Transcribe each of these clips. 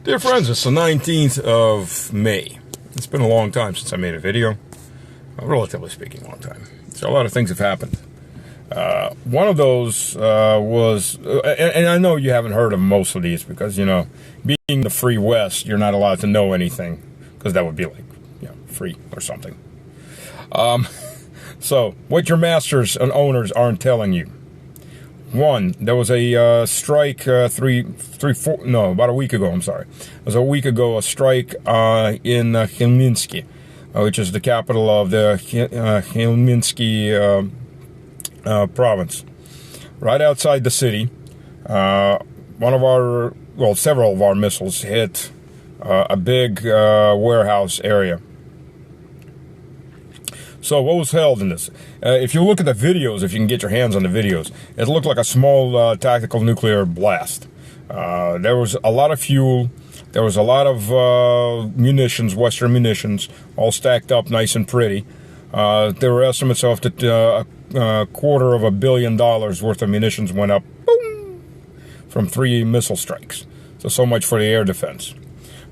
Dear friends, it's the 19th of May. It's been a long time since I made a video. Relatively speaking, a long time. So a lot of things have happened. One of those was, and I know you haven't heard of most of these because, you know, being the free West, you're not allowed to know anything because that would be like, you know, free or something. So, what your masters and owners aren't telling you. One, there was a strike about a week ago, I'm sorry. It was a week ago, a strike in Hmelinskii, which is the capital of the Hmelinskii province. Right outside the city, several of our missiles hit a big warehouse area. So what was held in this? If you look at the videos, if you can get your hands on the videos, it looked like a small tactical nuclear blast. There was a lot of fuel. There was a lot of munitions, Western munitions, all stacked up nice and pretty. There were estimates of that $250 million worth of munitions went up, boom, from 3 missile strikes. So much for the air defense.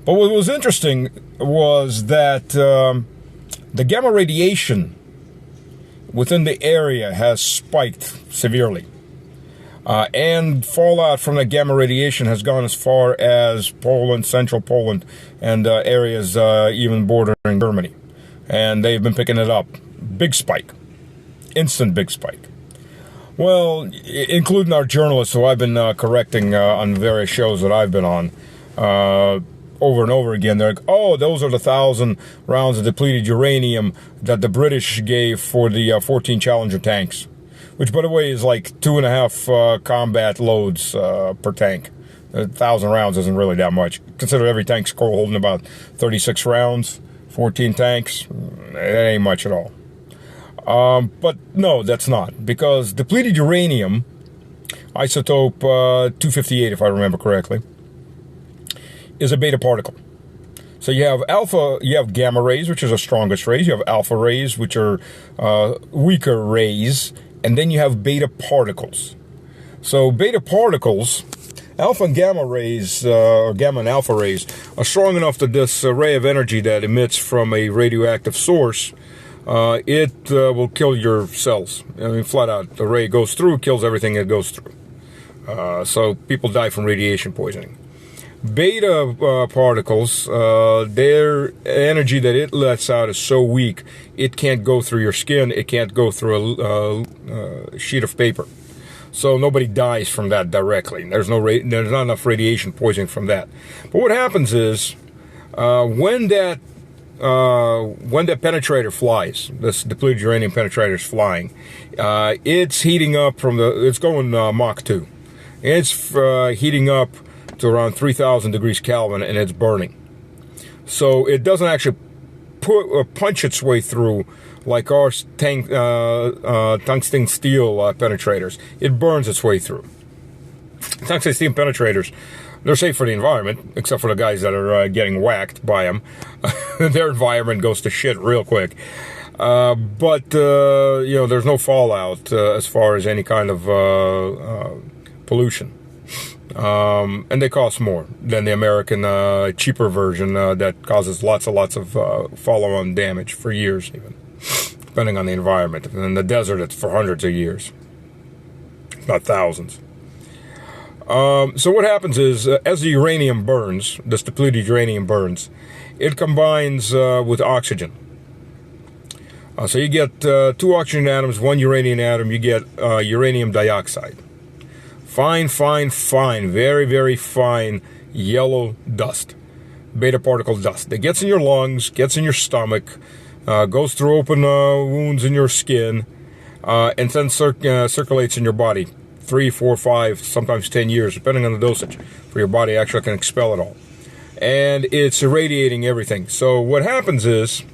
But what was interesting was that the gamma radiation within the area has spiked severely. And fallout from the gamma radiation has gone as far as Poland, central Poland, and areas even bordering Germany. And they've been picking it up. Big spike. Instant big spike. Well, including our journalists who I've been correcting on various shows that I've been on, over and over again, they're like, oh, those are the 1,000 rounds of depleted uranium that the British gave for the 14 Challenger tanks, which, by the way, is like 2.5 combat loads per tank. 1,000 rounds isn't really that much. Consider every tank's holding about 36 rounds, 14 tanks. It ain't much at all. But no, that's not, because depleted uranium, isotope 258, if I remember correctly, is a beta particle. So you have gamma rays, which is the strongest rays. You have alpha rays, which are weaker rays. And then you have beta particles. So beta particles, alpha and gamma rays, or gamma and alpha rays, are strong enough that this ray of energy that emits from a radioactive source, it will kill your cells. I mean, flat out. The ray goes through, kills everything it goes through. So people die from radiation poisoning. Beta particles, their energy that it lets out is so weak, it can't go through your skin, it can't go through a sheet of paper. So nobody dies from that directly. There's not enough radiation poisoning from that. But what happens is, when that penetrator flies, this depleted uranium penetrator is flying, it's heating up it's going Mach 2. It's heating up to around 3,000 degrees Kelvin, and it's burning. So it doesn't actually punch its way through like our tungsten steel penetrators. It burns its way through. Tungsten steel penetrators, they're safe for the environment, except for the guys that are getting whacked by them. Their environment goes to shit real quick. But there's no fallout as far as any kind of pollution. And they cost more than the American cheaper version that causes lots of follow-on damage for years, even, depending on the environment. And in the desert, it's for hundreds of years, not thousands. So what happens is, as the uranium burns, this depleted uranium burns, it combines with oxygen. So you get 2 oxygen atoms, 1 uranium atom, you get uranium dioxide. Fine, very, very fine yellow dust, beta particle dust that gets in your lungs, gets in your stomach, goes through open wounds in your skin, and then circulates in your body 3, 4, 5, sometimes 10 years, depending on the dosage, for your body actually can expel it all. And it's irradiating everything. So what happens is,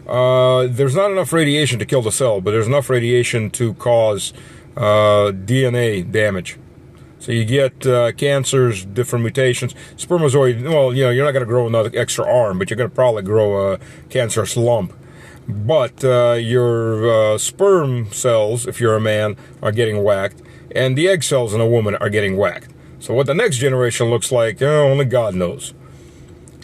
there's not enough radiation to kill the cell, but there's enough radiation to cause DNA damage. So you get cancers, different mutations. Spermatozoid, well, you're not going to grow another extra arm, but you're going to probably grow a cancerous lump. But your sperm cells, if you're a man, are getting whacked, and the egg cells in a woman are getting whacked. So what the next generation looks like, only God knows.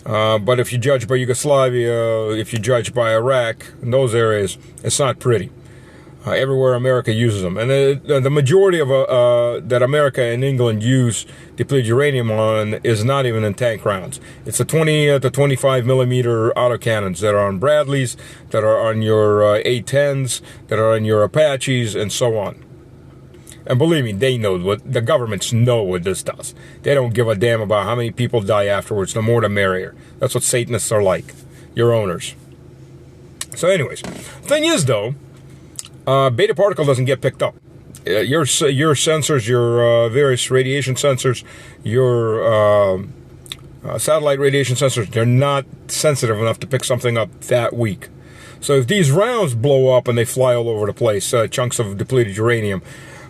But if you judge by Yugoslavia, if you judge by Iraq, in those areas, it's not pretty. Everywhere America uses them. And the majority of that America and England use depleted uranium on is not even in tank rounds. It's the 20 to 25 millimeter autocannons that are on Bradleys, that are on your A-10s, that are on your Apaches, and so on. And believe me, they know what the governments know what this does. They don't give a damn about how many people die afterwards. The more the merrier. That's what Satanists are like. Your owners. So anyways, thing is though, beta particle doesn't get picked up. Your sensors, your various radiation sensors, your satellite radiation sensors, they're not sensitive enough to pick something up that weak. So if these rounds blow up and they fly all over the place, chunks of depleted uranium,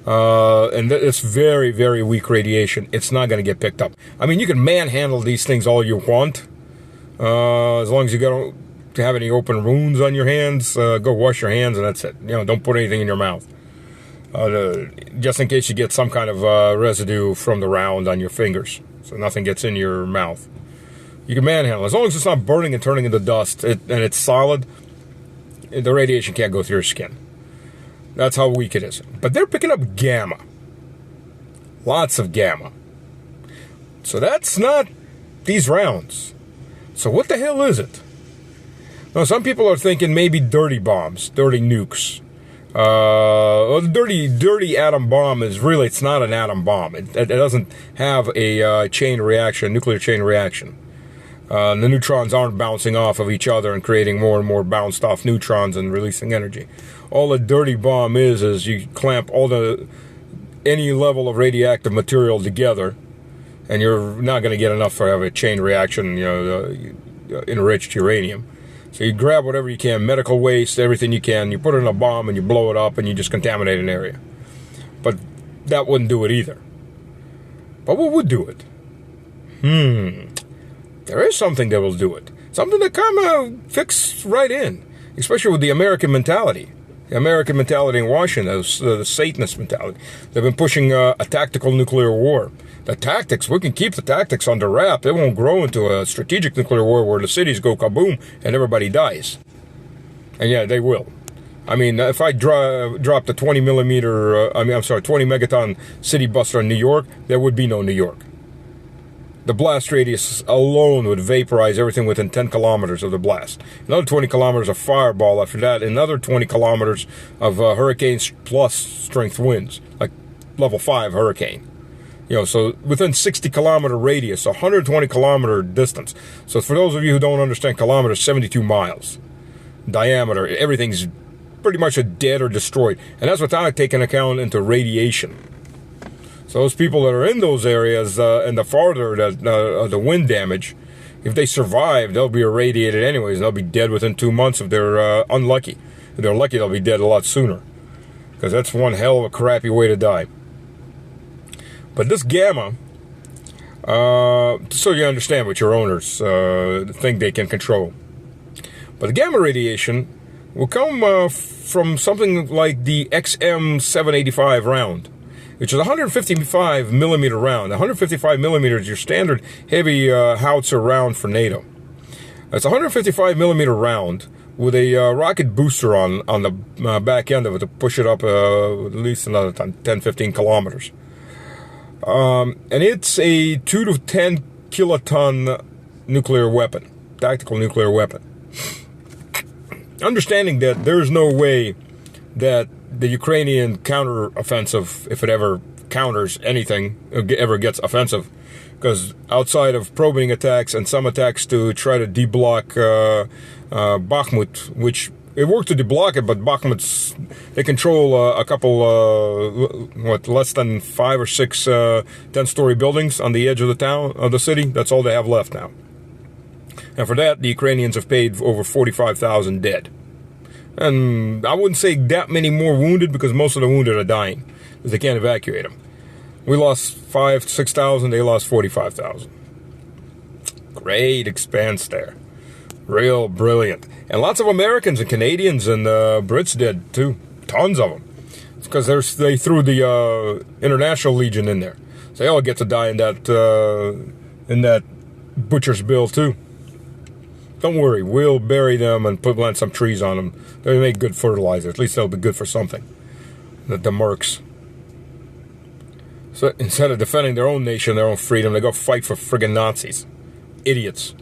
and it's very, very weak radiation, it's not going to get picked up. I mean, you can manhandle these things all you want, as long as you don't have any open wounds on your hands. Go wash your hands and that's it. Don't put anything in your mouth, just in case you get some kind of residue from the round on your fingers, so nothing gets in your mouth. You can manhandle as long as it's not burning and turning into dust, and it's solid. The radiation can't go through your skin. That's how weak it is. But they're picking up gamma. Lots of gamma. So that's not these rounds. So what the hell is it? Now, some people are thinking maybe dirty bombs, dirty nukes. Well, the dirty atom bomb is really, it's not an atom bomb. It doesn't have a chain reaction, nuclear chain reaction. The neutrons aren't bouncing off of each other and creating more and more bounced off neutrons and releasing energy. All a dirty bomb is you clamp any level of radioactive material together, and you're not going to get enough to have a chain reaction, enriched uranium. So you grab whatever you can, medical waste, everything you can, you put it in a bomb and you blow it up and you just contaminate an area. But that wouldn't do it either. But what would do it? There is something that will do it. Something that kind of fits right in, especially with the American mentality. The American mentality in Washington, the Satanist mentality. They've been pushing a tactical nuclear war. The tactics, we can keep the tactics under wrap. It won't grow into a strategic nuclear war where the cities go kaboom and everybody dies. And yeah, they will. I mean, if I dropped a 20 megaton city buster in New York, there would be no New York. The blast radius alone would vaporize everything within 10 kilometers of the blast. Another 20 kilometers of fireball after that. Another 20 kilometers of hurricanes plus strength winds, like level 5 hurricane. So within 60 kilometer radius, 120 kilometer distance. So for those of you who don't understand kilometers, 72 miles diameter. Everything's pretty much dead or destroyed. And that's without taking account into radiation. So those people that are in those areas and the farther the wind damage, if they survive, they'll be irradiated anyways. And they'll be dead within 2 months if they're unlucky. If they're lucky, they'll be dead a lot sooner. Because that's one hell of a crappy way to die. But this gamma, so you understand what your owners think they can control. But the gamma radiation will come from something like the XM785 round, which is a 155 millimeter round. 155 millimeters, your standard heavy howitzer round for NATO. It's a 155 millimeter round with a rocket booster on the back end of it to push it up at least another 10-15 kilometers. And it's a 2 to 10 kiloton nuclear weapon, tactical nuclear weapon. Understanding that there's no way that the Ukrainian counteroffensive, if it ever counters anything, ever gets offensive, because outside of probing attacks and some attacks to try to deblock Bakhmut, which it worked to deblock it, but Bakhmut's, they control a couple, less than 5 or 6 10-story buildings on the edge of the town, of the city. That's all they have left now. And for that, the Ukrainians have paid over 45,000 dead. And I wouldn't say that many more wounded, because most of the wounded are dying, because they can't evacuate them. We lost 5,000 to 6,000, they lost 45,000. Great expanse there. Real brilliant. And lots of Americans and Canadians and Brits did too. Tons of them. It's because they threw the International Legion in there. So they all get to die in that butcher's bill too. Don't worry, we'll bury them and plant some trees on them. They make good fertilizer. At least they'll be good for something. The mercs. So instead of defending their own nation, their own freedom, they go fight for friggin' Nazis. Idiots.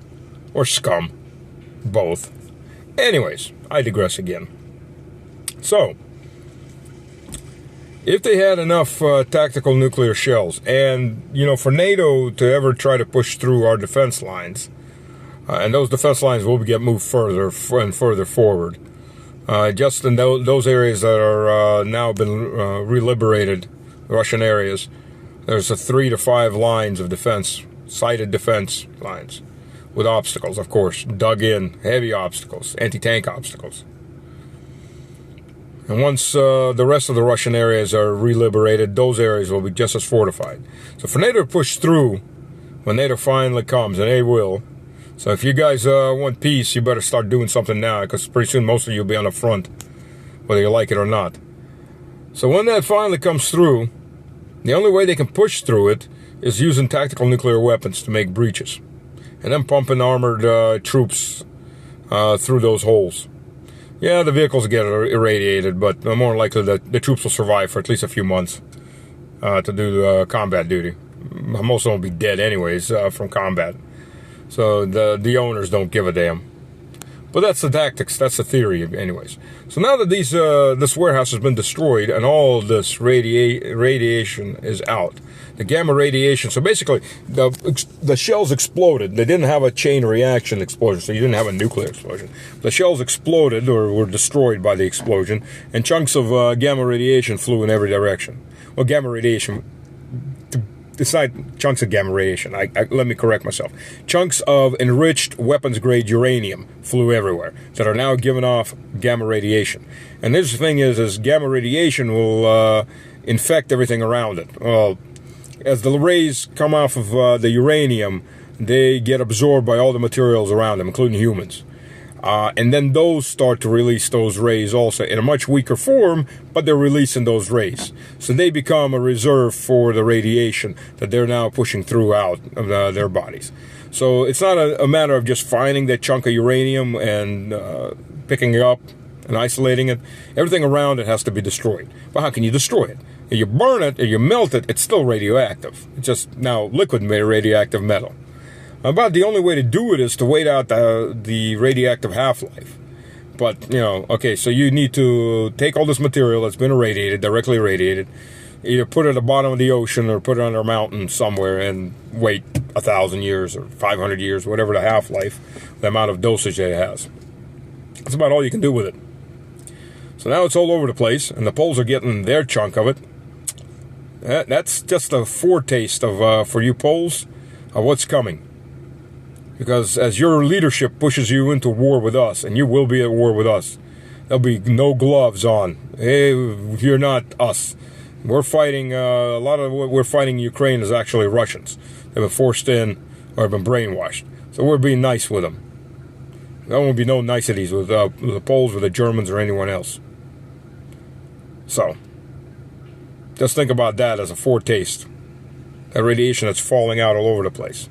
Or scum. Both. Anyways, I digress again. So, if they had enough tactical nuclear shells, and, for NATO to ever try to push through our defense lines, and those defense lines will get moved further and further forward, just in those areas that are now been reliberated, Russian areas, there's 3 to 5 lines of defense, sighted defense lines, with obstacles, of course, dug in, heavy obstacles, anti-tank obstacles. And once the rest of the Russian areas are reliberated, those areas will be just as fortified. So for NATO to push through, when NATO finally comes, and they will, so if you guys want peace, you better start doing something now, because pretty soon most of you will be on the front, whether you like it or not. So when that finally comes through, the only way they can push through it is using tactical nuclear weapons to make breaches, and then pumping armored troops through those holes. Yeah, the vehicles get irradiated, but more likely that the troops will survive for at least a few months to do combat duty. Most of them will be dead anyways from combat. So the owners don't give a damn. But that's the tactics, that's the theory anyways. So now that this warehouse has been destroyed and all this radiation is out, the gamma radiation, so basically the shells exploded. They didn't have a chain reaction explosion, so you didn't have a nuclear explosion. The shells exploded or were destroyed by the explosion, and chunks of gamma radiation flew in every direction. Well, gamma radiation, it's not chunks of gamma radiation. Let me correct myself. Chunks of enriched weapons-grade uranium flew everywhere that are now giving off gamma radiation. And this thing is gamma radiation will infect everything around it. Well, as the rays come off of the uranium, they get absorbed by all the materials around them, including humans. And then those start to release those rays also in a much weaker form, but they're releasing those rays. So they become a reserve for the radiation that they're now pushing throughout their bodies. So it's not a matter of just finding that chunk of uranium and picking it up and isolating it. Everything around it has to be destroyed. But how can you destroy it? If you burn it or you melt it, it's still radioactive. It's just now liquid radioactive metal. About the only way to do it is to wait out the radioactive half-life. But, okay, so you need to take all this material that's been irradiated, directly irradiated, either put it at the bottom of the ocean or put it under a mountain somewhere and wait 1,000 years or 500 years, whatever the half-life, the amount of dosage it has. That's about all you can do with it. So now it's all over the place, and the Poles are getting their chunk of it. That's just a foretaste of, for you Poles, of what's coming. Because as your leadership pushes you into war with us, and you will be at war with us, there'll be no gloves on. Hey, you're not us. We're fighting, a lot of what we're fighting in Ukraine is actually Russians. They've been forced in or have been brainwashed. So we're being nice with them. There won't be no niceties with the Poles or the Germans or anyone else. So, just think about that as a foretaste. That radiation that's falling out all over the place.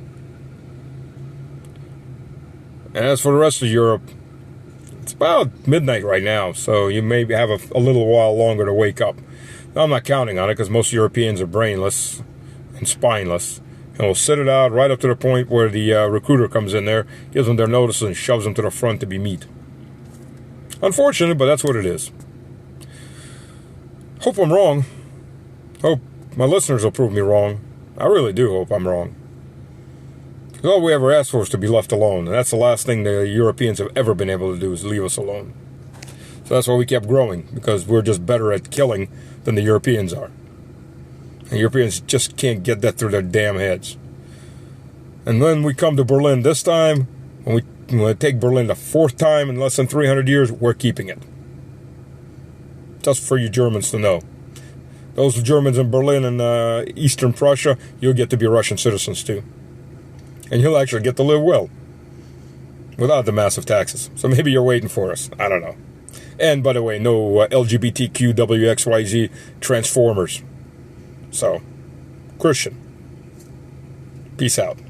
And as for the rest of Europe, it's about midnight right now, so you may have a little while longer to wake up. I'm not counting on it because most Europeans are brainless and spineless, and will sit it out right up to the point where the recruiter comes in there, gives them their notice, and shoves them to the front to be meat. Unfortunate, but that's what it is. Hope I'm wrong. Hope my listeners will prove me wrong. I really do hope I'm wrong. Because all we ever asked for is to be left alone. And that's the last thing the Europeans have ever been able to do, is leave us alone. So that's why we kept growing, because we're just better at killing than the Europeans are. And Europeans just can't get that through their damn heads. And then we come to Berlin this time, when we take Berlin the 4th time in less than 300 years, we're keeping it. Just for you Germans to know. Those Germans in Berlin and Eastern Prussia, you'll get to be Russian citizens too. And you'll actually get to live well, without the massive taxes. So maybe you're waiting for us. I don't know. And, by the way, no LGBTQ, WXYZ, Transformers. So, Christian. Peace out.